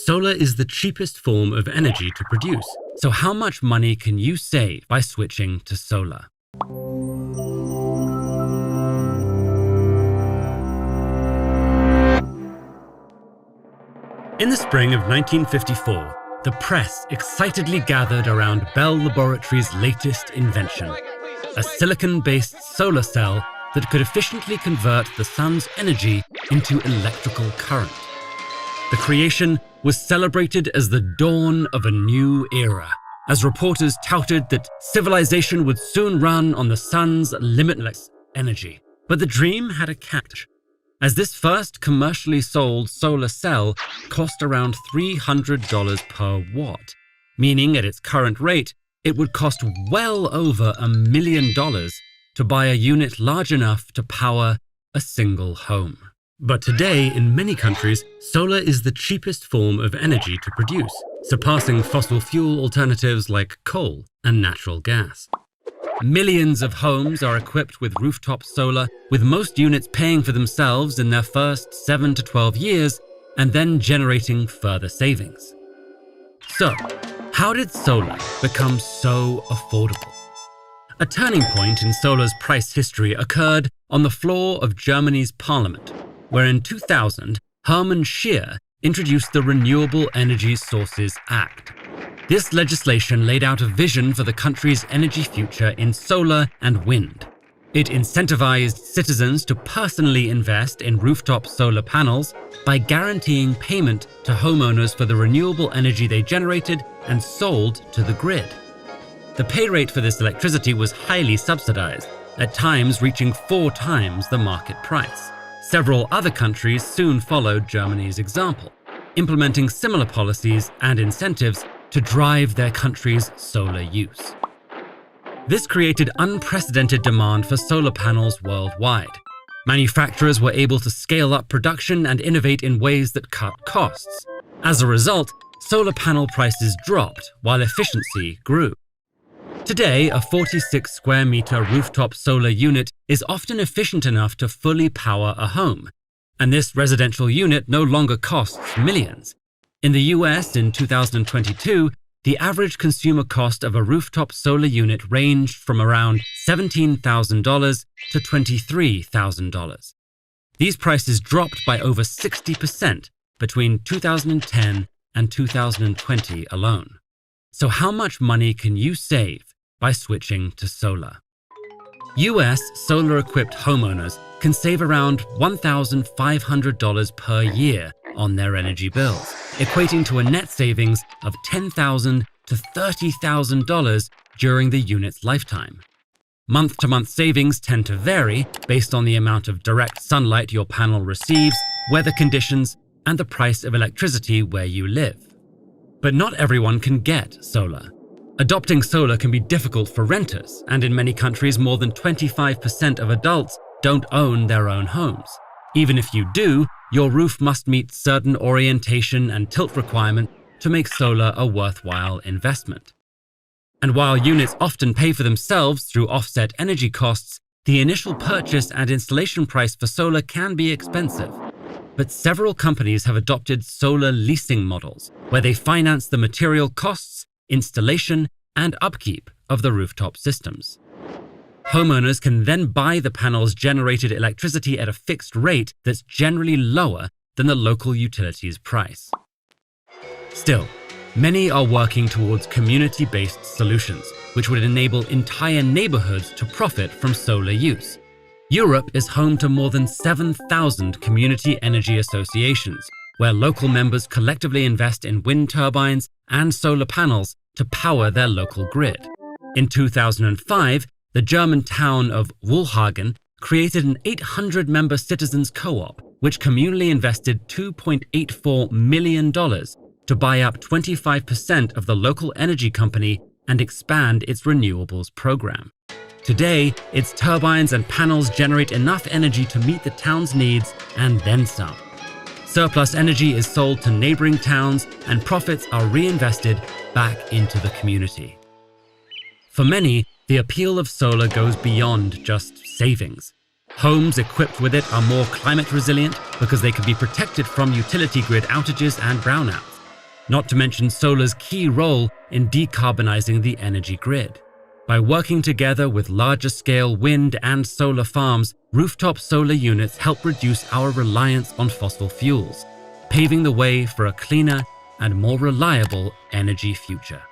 Solar is the cheapest form of energy to produce. So how much money can you save by switching to solar? In the spring of 1954, the press excitedly gathered around Bell Laboratories' latest invention, a silicon-based solar cell that could efficiently convert the sun's energy into electrical current. The creation was celebrated as the dawn of a new era, as reporters touted that civilization would soon run on the sun's limitless energy. But the dream had a catch, as this first commercially sold solar cell cost around $300 per watt, meaning at its current rate, it would cost well over $1 million to buy a unit large enough to power a single home. But today, in many countries, solar is the cheapest form of energy to produce, surpassing fossil fuel alternatives like coal and natural gas. Millions of homes are equipped with rooftop solar, with most units paying for themselves in their first 7 to 12 years and then generating further savings. So, how did solar become so affordable? A turning point in solar's price history occurred on the floor of Germany's parliament, where in 2000, Hermann Scheer introduced the Renewable Energy Sources Act. This legislation laid out a vision for the country's energy future in solar and wind. It incentivized citizens to personally invest in rooftop solar panels by guaranteeing payment to homeowners for the renewable energy they generated and sold to the grid. The pay rate for this electricity was highly subsidized, at times reaching 4 times the market price. Several other countries soon followed Germany's example, implementing similar policies and incentives to drive their country's solar use. This created unprecedented demand for solar panels worldwide. Manufacturers were able to scale up production and innovate in ways that cut costs. As a result, solar panel prices dropped while efficiency grew. Today, a 46 square meter rooftop solar unit is often efficient enough to fully power a home, and this residential unit no longer costs millions. In the US in 2022, the average consumer cost of a rooftop solar unit ranged from around $17,000 to $23,000. These prices dropped by over 60% between 2010 and 2020 alone. So how much money can you save by switching to solar? US solar-equipped homeowners can save around $1,500 per year on their energy bills, equating to a net savings of $10,000 to $30,000 during the unit's lifetime. Month-to-month savings tend to vary based on the amount of direct sunlight your panel receives, weather conditions, and the price of electricity where you live. But not everyone can get solar. Adopting solar can be difficult for renters, and in many countries, more than 25% of adults don't own their own homes. Even if you do, your roof must meet certain orientation and tilt requirements to make solar a worthwhile investment. And while units often pay for themselves through offset energy costs, the initial purchase and installation price for solar can be expensive. But several companies have adopted solar leasing models, where they finance the material costs, installation, and upkeep of the rooftop systems. Homeowners can then buy the panel's generated electricity at a fixed rate that's generally lower than the local utility's price. Still, many are working towards community-based solutions, which would enable entire neighborhoods to profit from solar use. Europe is home to more than 7,000 community energy associations, where local members collectively invest in wind turbines and solar panels to power their local grid. In 2005, the German town of Wohlhagen created an 800-member citizens co-op, which communally invested $2.84 million to buy up 25% of the local energy company and expand its renewables program. Today, its turbines and panels generate enough energy to meet the town's needs and then some. Surplus energy is sold to neighboring towns, and profits are reinvested back into the community. For many, the appeal of solar goes beyond just savings. Homes equipped with it are more climate resilient because they can be protected from utility grid outages and brownouts. not to mention solar's key role in decarbonizing the energy grid. By working together with larger-scale wind and solar farms, rooftop solar units help reduce our reliance on fossil fuels, paving the way for a cleaner and more reliable energy future.